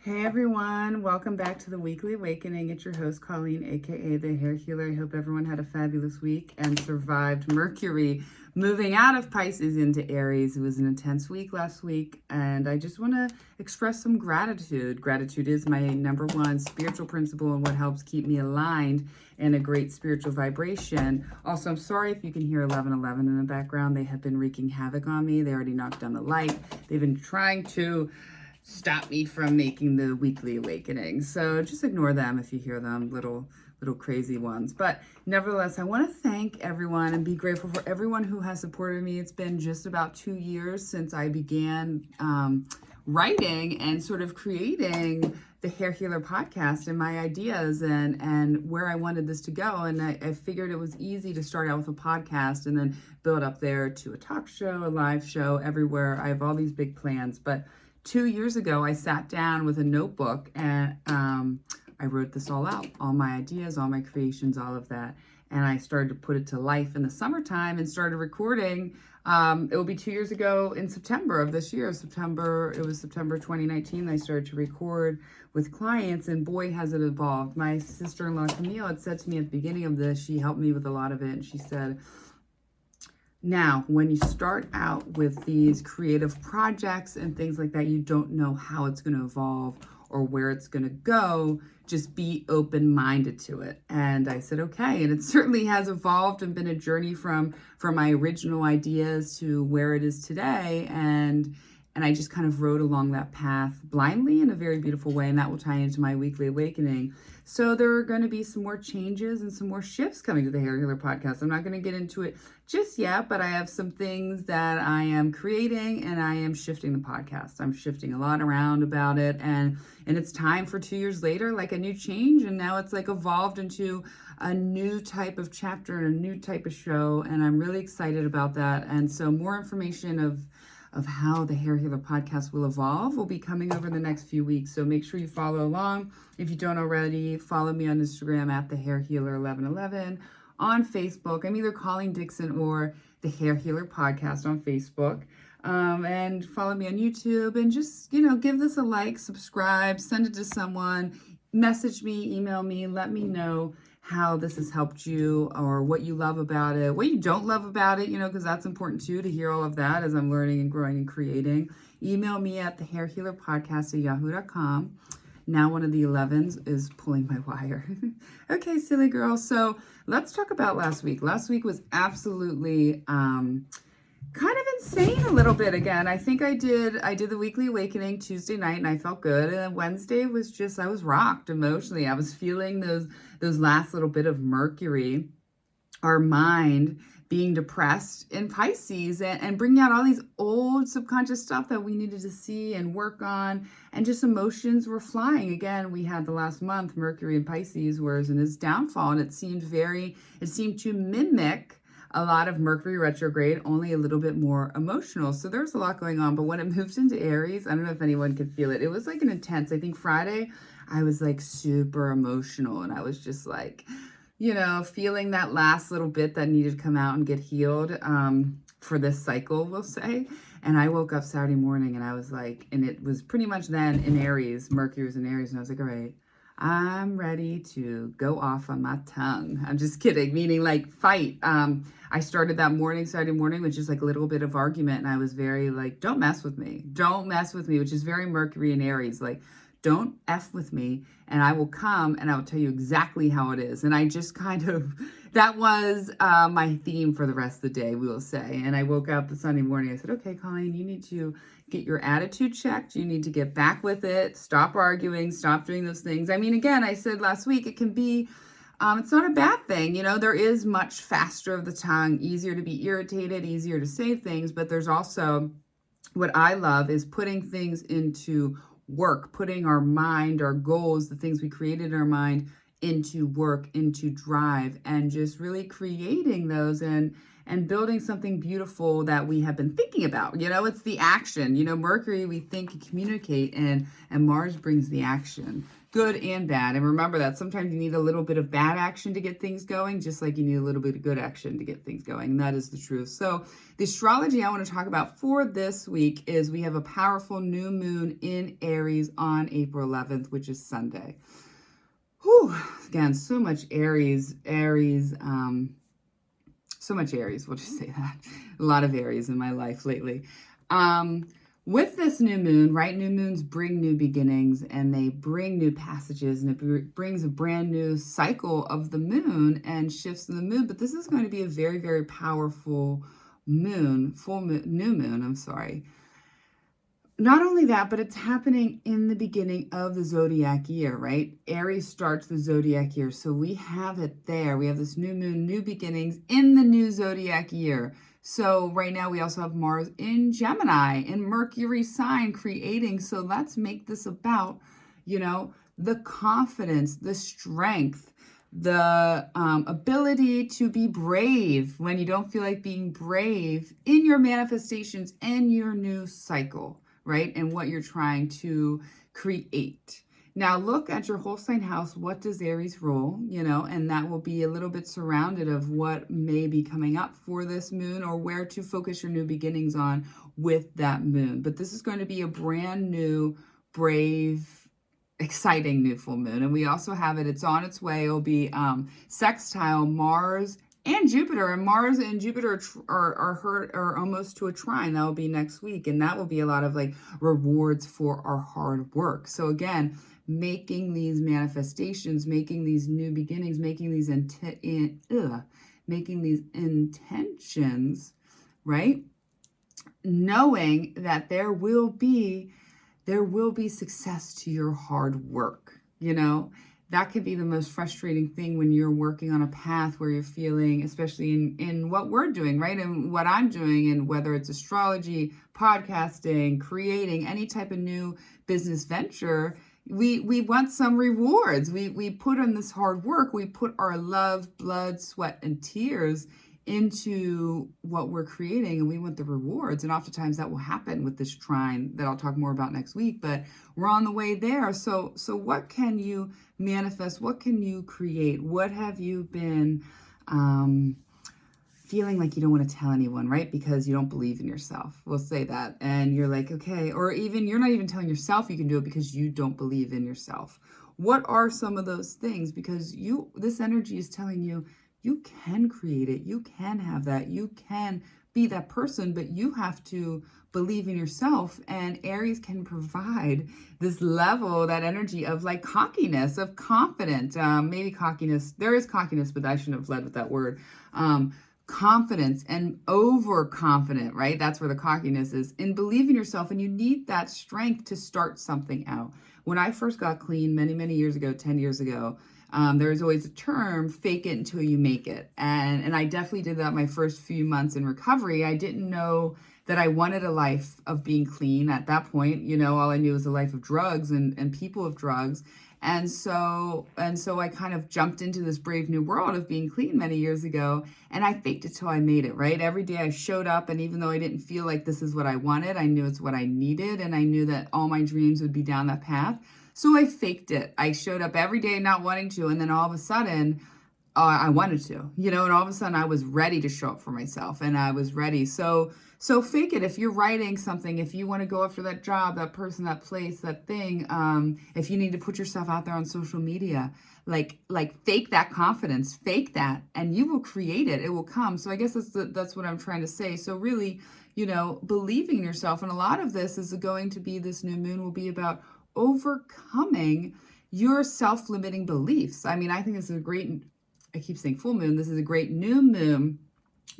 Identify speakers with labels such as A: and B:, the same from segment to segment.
A: Hey everyone, welcome back to the Weekly Awakening. It's your host, Colleen, aka the Hair Healer. I hope everyone had a fabulous week and survived Mercury moving out of Pisces into Aries. It was an intense week last week, and I just want to express some gratitude. Gratitude is my number one spiritual principle and what helps keep me aligned in a great spiritual vibration. Also, I'm sorry if you can hear 1111 in the background. They have been wreaking havoc on me. They already knocked down the light. They've been trying to stop me from making the Weekly Awakening. So just ignore them if you hear them, little crazy ones. But nevertheless, I want to thank everyone and be grateful for everyone who has supported me. It's been just about 2 years since I began writing and sort of creating the Hair Healer podcast and my ideas and where I wanted this to go. And I figured it was easy to start out with a podcast and then build up there to a talk show, a live show, everywhere. I have all these big plans. But 2 years ago, I sat down with a notebook and I wrote this all out, all my ideas, all my creations, all of that. And I started to put it to life in the summertime and started recording. It will be 2 years ago in September of this year. It was September 2019. I started to record with clients, and boy, has it evolved. My sister-in-law, Camille, had said to me at the beginning of this, she helped me with a lot of it, and she said, now, when you start out with these creative projects and things like that, you don't know how it's going to evolve or where it's going to go. Just be open-minded to it. And I said, okay. And it certainly has evolved and been a journey from my original ideas to where it is today. And I just kind of rode along that path blindly in a very beautiful way. And that will tie into my Weekly Awakening. So there are going to be some more changes and some more shifts coming to the Hair Healer podcast. I'm not going to get into it just yet, but I have some things that I am creating and I am shifting the podcast. I'm shifting a lot around about it. And it's time for 2 years later, like a new change. And now it's like evolved into a new type of chapter and a new type of show. And I'm really excited about that. And so more information of how the Hair Healer podcast will evolve will be coming over the next few weeks. So make sure you follow along. If you don't already, follow me on Instagram at the Hair Healer 1111. On Facebook, I'm either Colleen Dixon or the Hair Healer podcast on Facebook. And follow me on YouTube and just, give this a like, subscribe, send it to someone, message me, email me, let me know how this has helped you or what you love about it, what you don't love about it, because that's important too, to hear all of that as I'm learning and growing and creating. Email me at thehairhealerpodcast@yahoo.com. Now one of the 11s is pulling my wire. Okay, silly girl. So let's talk about last week. Last week was absolutely kind of insane a little bit again. I think I did the Weekly Awakening Tuesday night and I felt good. And then Wednesday was just, I was rocked emotionally. I was feeling those last little bit of Mercury, our mind being depressed in Pisces and bringing out all these old subconscious stuff that we needed to see and work on, and just emotions were flying. Again, we had the last month Mercury in Pisces was in its downfall, and it seemed to mimic a lot of Mercury retrograde, only a little bit more emotional. So there's a lot going on. But when it moved into Aries, I don't know if anyone could feel it. It was like an intense, I think Friday, I was like super emotional, and I was just like, feeling that last little bit that needed to come out and get healed for this cycle, we'll say. And I woke up Saturday morning and I was like, and it was pretty much then in Aries, Mercury was in Aries, and I was like, all right, I'm ready to go off on my tongue. I'm just kidding, meaning like fight. I started that morning, Saturday morning, with just like a little bit of argument, and I was very like, don't mess with me, which is very Mercury and Aries, like, don't F with me, and I will come and I will tell you exactly how it is. And I just that was my theme for the rest of the day, we will say. And I woke up the Sunday morning, I said, okay, Colleen, you need to get your attitude checked. You need to get back with it. Stop arguing, stop doing those things. I mean, again, I said last week, it can be, it's not a bad thing. There is much faster of the tongue, easier to be irritated, easier to say things, but there's also, what I love is putting things into work, putting our mind, our goals, the things we created in our mind into work, into drive, and just really creating those and building something beautiful that we have been thinking about. It's the action. Mercury, we think and communicate, and Mars brings the action. good and bad. And remember that sometimes you need a little bit of bad action to get things going, just like you need a little bit of good action to get things going. And that is the truth. So the astrology I want to talk about for this week is we have a powerful new moon in Aries on April 11th, which is Sunday. Whew, again, so much Aries, so much Aries, we'll just say that. A lot of Aries in my life lately. With this new moon, right? New moons bring new beginnings and they bring new passages, and it brings a brand new cycle of the moon and shifts in the moon. But this is going to be a very, very powerful moon, new moon, I'm sorry. Not only that, but it's happening in the beginning of the zodiac year, right? Aries starts the zodiac year. So we have it there. We have this new moon, new beginnings in the new zodiac year. So right now we also have Mars in Gemini, in Mercury sign creating. So let's make this about, the confidence, the strength, the ability to be brave when you don't feel like being brave in your manifestations and your new cycle, right? And what you're trying to create. Now look at your whole sign house. What does Aries rule? And that will be a little bit surrounded of what may be coming up for this moon or where to focus your new beginnings on with that moon. But this is going to be a brand new, brave, exciting new full moon. And we also have it's on its way. It'll be sextile Mars and Jupiter, and Mars and Jupiter are almost to a trine. That will be next week, and that will be a lot of rewards for our hard work. So again, making these manifestations, making these new beginnings, making these intentions, right? Knowing that there will be success to your hard work, That could be the most frustrating thing when you're working on a path where you're feeling, especially in what we're doing, right? And what I'm doing, and whether it's astrology, podcasting, creating any type of new business venture, we want some rewards. We put in this hard work. We put our love, blood, sweat, and tears into what we're creating, and we want the rewards. And oftentimes that will happen with this trine that I'll talk more about next week, but we're on the way there. So what can you manifest? What can you create? What have you been feeling like you don't want to tell anyone, right? Because you don't believe in yourself. We'll say that. And you're like, okay, or even you're not even telling yourself you can do it because you don't believe in yourself. What are some of those things? Because this energy is telling you, you can create it. You can have that. You can be that person, but you have to believe in yourself. And Aries can provide this level, that energy of cockiness, of confidence, maybe cockiness. There is cockiness, but I shouldn't have led with that word. Confidence and overconfident, right? That's where the cockiness is. And believe in yourself, and you need that strength to start something out. When I first got clean many, many years ago, 10 years ago, there was always a term, fake it until you make it. And I definitely did that my first few months in recovery. I didn't know that I wanted a life of being clean at that point. All I knew was a life of drugs and people of drugs. And so I kind of jumped into this brave new world of being clean many years ago, and I faked it till I made it, right? Every day I showed up, and even though I didn't feel like this is what I wanted, I knew it's what I needed, and I knew that all my dreams would be down that path. So I faked it. I showed up every day not wanting to, and then all of a sudden, I wanted to, and all of a sudden I was ready to show up for myself, and I was ready. So fake it. If you're writing something, if you want to go after that job, that person, that place, that thing, if you need to put yourself out there on social media, like fake that confidence, fake that, and you will create it. It will come. So I guess that's what I'm trying to say. So really, believing in yourself. And a lot of this is going to be, this new moon will be about overcoming your self-limiting beliefs. I mean, I think this is I keep saying full moon. This is a great new moon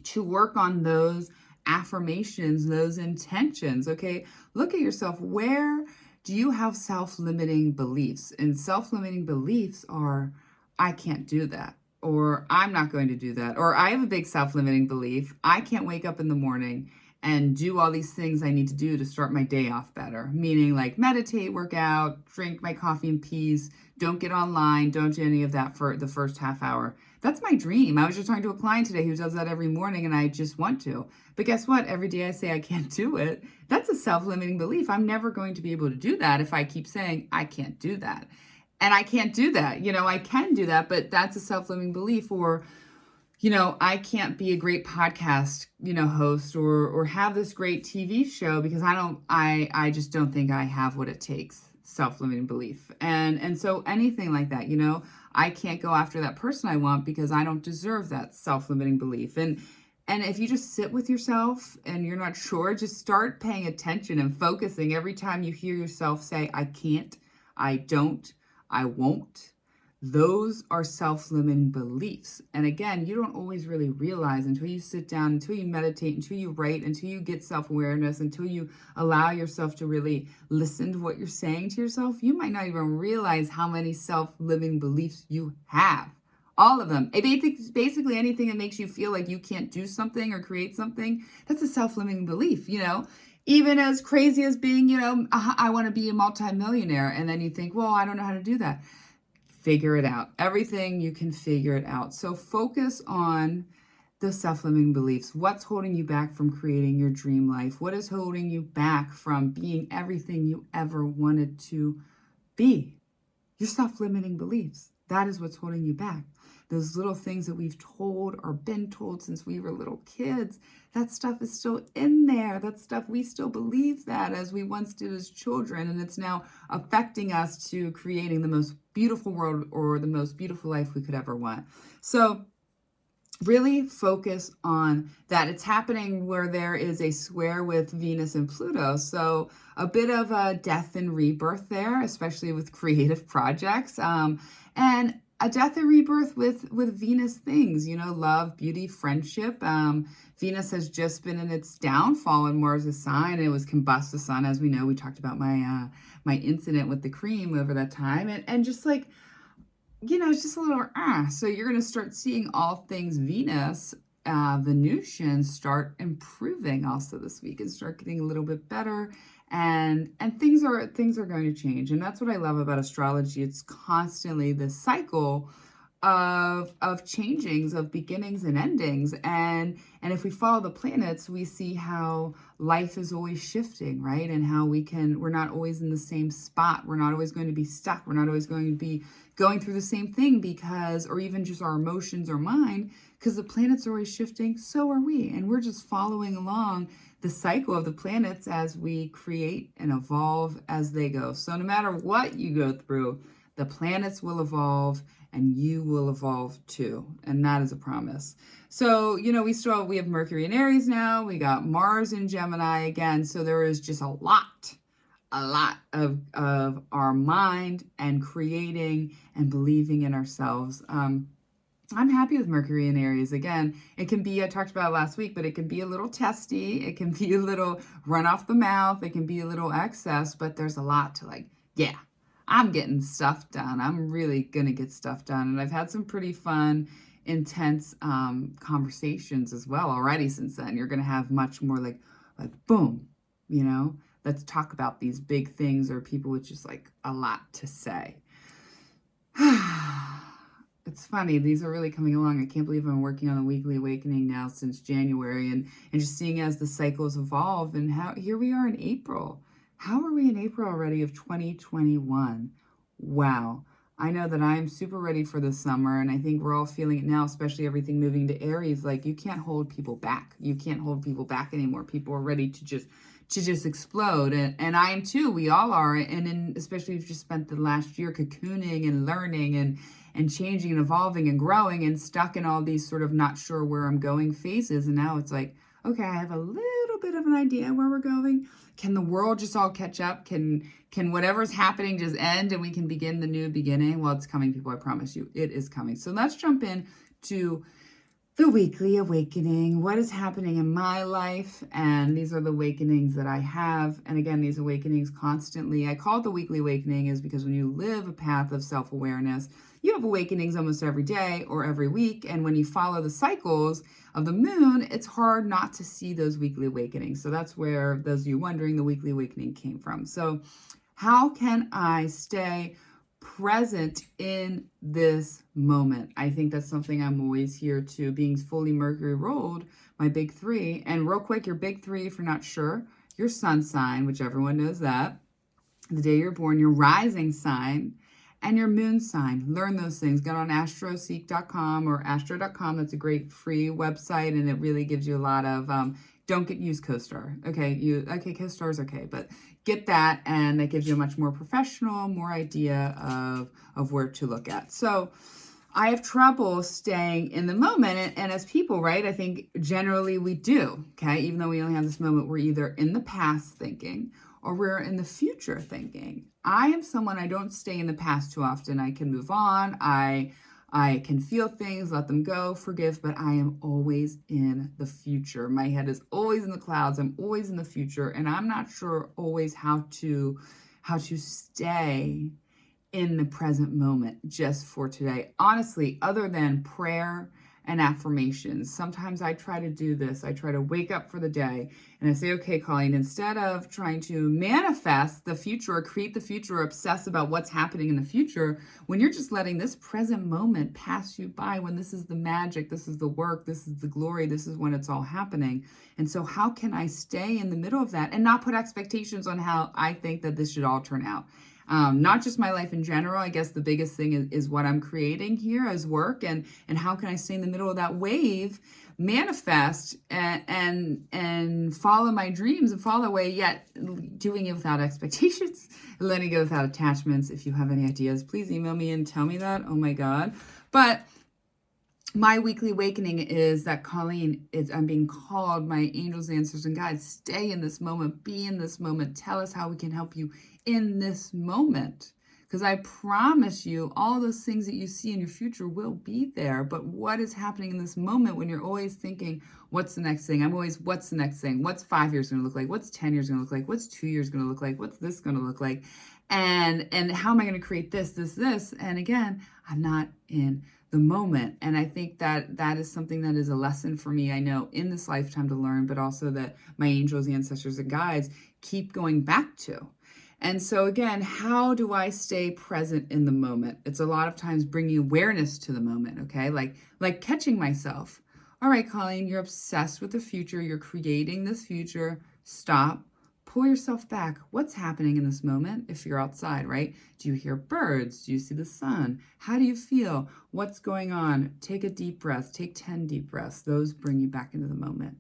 A: to work on those affirmations, those intentions. Okay. Look at yourself. Where do you have self-limiting beliefs? And self-limiting beliefs are, I can't do that, or I'm not going to do that, or I have a big self-limiting belief. I can't wake up in the morning and do all these things I need to do to start my day off better. Meaning meditate, work out, drink my coffee in peace, don't get online, don't do any of that for the first half hour. That's my dream. I was just talking to a client today who does that every morning, and I just want to. But guess what? Every day I say I can't do it. That's a self-limiting belief. I'm never going to be able to do that if I keep saying I can't do that. And I can't do that. I can do that, but that's a self-limiting belief. Or, I can't be a great podcast, host or have this great TV show because I just don't think I have what it takes. Self-limiting belief. And so anything like that, I can't go after that person I want because I don't deserve that self-limiting belief. And if you just sit with yourself and you're not sure, just start paying attention and focusing every time you hear yourself say, I can't, I don't, I won't. Those are self-limiting beliefs. And again, you don't always really realize until you sit down, until you meditate, until you write, until you get self-awareness, until you allow yourself to really listen to what you're saying to yourself. You might not even realize how many self-limiting beliefs you have. All of them. Basically anything that makes you feel like you can't do something or create something, that's a self-limiting belief, Even as crazy as being, I want to be a multimillionaire. And then you think, well, I don't know how to do that. Figure it out. Everything you can figure it out. So focus on the self-limiting beliefs. What's holding you back from creating your dream life? What is holding you back from being everything you ever wanted to be? Your self-limiting beliefs. That is what's holding you back. Those little things that we've told or been told since we were little kids, that stuff is still in there. That stuff, we still believe that as we once did as children, and it's now affecting us to creating the most beautiful world or the most beautiful life we could ever want. So really focus on that. It's happening where there is a square with Venus and Pluto. So a bit of a death and rebirth there, especially with creative projects. And a death and rebirth with Venus things, love, beauty, friendship. Venus has just been in its downfall in Mars' sign. It was combust the sun, as we know. We talked about my incident with the cream over that time. And just like, it's just a little, so you're going to start seeing all things Venus, Venusian start improving also this week and start getting a little bit better. And things are going to change. And that's what I love about astrology. It's constantly the cycle of changings, of beginnings and endings. And if we follow the planets, we see how life is always shifting, right? And how we're not always in the same spot. We're not always going to be stuck. We're not always going to be going through the same thing or even just our emotions or mind, because the planets are always shifting. So are we. And we're just following along the cycle of the planets as we create and evolve as they go. So no matter what you go through, the planets will evolve and you will evolve too. And that is a promise. So, we have Mercury in Aries now. We got Mars in Gemini again. So there is just a lot of our mind and creating and believing in ourselves. I'm happy with Mercury in Aries. Again, it can be, I talked about it last week, but it can be a little testy. It can be a little run off the mouth. It can be a little excess, but there's a lot to I'm getting stuff done. I'm really going to get stuff done. And I've had some pretty fun, intense conversations as well already since then. You're going to have much more like boom, let's talk about these big things, or people with just a lot to say. It's funny, these are really coming along. I can't believe I'm working on the Weekly Awakening now since January, and just seeing as the cycles evolve, and how here we are in April. How are we in April already of 2021? Wow. I know that I'm super ready for the summer, and I think we're all feeling it now, especially everything moving to Aries. You can't hold people back. You can't hold people back anymore. People are ready to just explode. And I am too. We all are. And especially if you just spent the last year cocooning and learning and changing and evolving and growing and stuck in all these sort of not sure where I'm going phases. And now it's okay, I have a little bit of an idea where we're going. Can the world just all catch up? Can whatever's happening just end and we can begin the new beginning? Well, it's coming, people. I promise you, it is coming. So let's jump in to the Weekly Awakening. What is happening in my life? And these are the awakenings that I have. And again, these awakenings constantly, I call it the Weekly Awakening is because when you live a path of self-awareness, you have awakenings almost every day or every week. And when you follow the cycles of the moon, it's hard not to see those weekly awakenings. So that's where, those of you wondering, the Weekly Awakening came from. So how can I stay present in this moment? I think that's something I'm always here to, being fully Mercury ruled, my big three. And real quick, your big three, if you're not sure, your sun sign, which everyone knows that, the day you're born, your rising sign, and your moon sign. Learn those things. Get on astroseek.com or astro.com. That's a great free website, and it really gives you a lot of, don't use CoStar. Okay, CoStar's okay, but get that, and that gives you a much more professional, more idea of where to look at. So I have trouble staying in the moment, and as people, right, I think generally we do, okay? Even though we only have this moment, we're either in the past thinking or we're in the future thinking. I am someone, I don't stay in the past too often. I can move on. I can feel things, let them go, forgive, but I am always in the future. My head is always in the clouds. I'm always in the future, and I'm not sure always how to stay in the present moment just for today. Honestly, other than prayer and affirmations, sometimes I try to do this. I try to wake up for the day and I say, okay, Colleen, instead of trying to manifest the future or create the future or obsess about what's happening in the future, when you're just letting this present moment pass you by, when this is the magic, this is the work, this is the glory, this is when it's all happening. And so how can I stay in the middle of that and not put expectations on how I think that this should all turn out? Not just my life in general. I guess the biggest thing is what I'm creating here as work, and how can I stay in the middle of that wave, manifest and follow my dreams and follow the way, yet doing it without expectations, letting go without attachments. If you have any ideas, please email me and tell me that. Oh my God. But my weekly awakening is that Colleen, I'm being called, my angels, ancestors, and guides, stay in this moment, be in this moment, tell us how we can help you in this moment. Because I promise you, all those things that you see in your future will be there. But what is happening in this moment when you're always thinking, what's the next thing? I'm always, what's the next thing? What's 5 years going to look like? What's 10 years going to look like? What's 2 years going to look like? What's this going to look like? And how am I going to create this? And again, I'm not in the moment. And I think that is something that is a lesson for me, I know, in this lifetime to learn, but also that my angels, ancestors, and guides keep going back to. And so again, how do I stay present in the moment? It's a lot of times bringing awareness to the moment, okay? Like catching myself. All right, Colleen, you're obsessed with the future. You're creating this future. Stop. Pull yourself back. What's happening in this moment if you're outside, right? Do you hear birds? Do you see the sun? How do you feel? What's going on? Take a deep breath. Take 10 deep breaths. Those bring you back into the moment.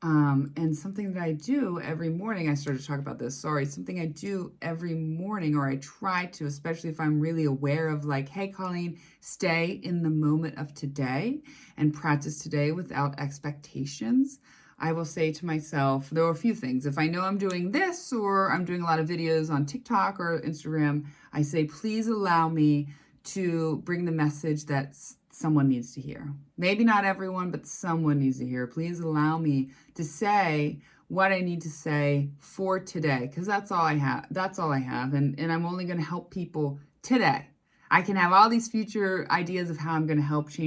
A: And something that I do every morning, I started to talk about this, something I do every morning, or I try to, especially if I'm really aware of like, hey, Colleen, stay in the moment of today and practice today without expectations. I will say to myself, there are a few things. If I know I'm doing this, or I'm doing a lot of videos on TikTok or Instagram, I say, please allow me to bring the message that someone needs to hear. Maybe not everyone, but someone needs to hear. Please allow me to say what I need to say for today, because that's all I have. That's all I have. And I'm only going to help people today. I can have all these future ideas of how I'm going to help change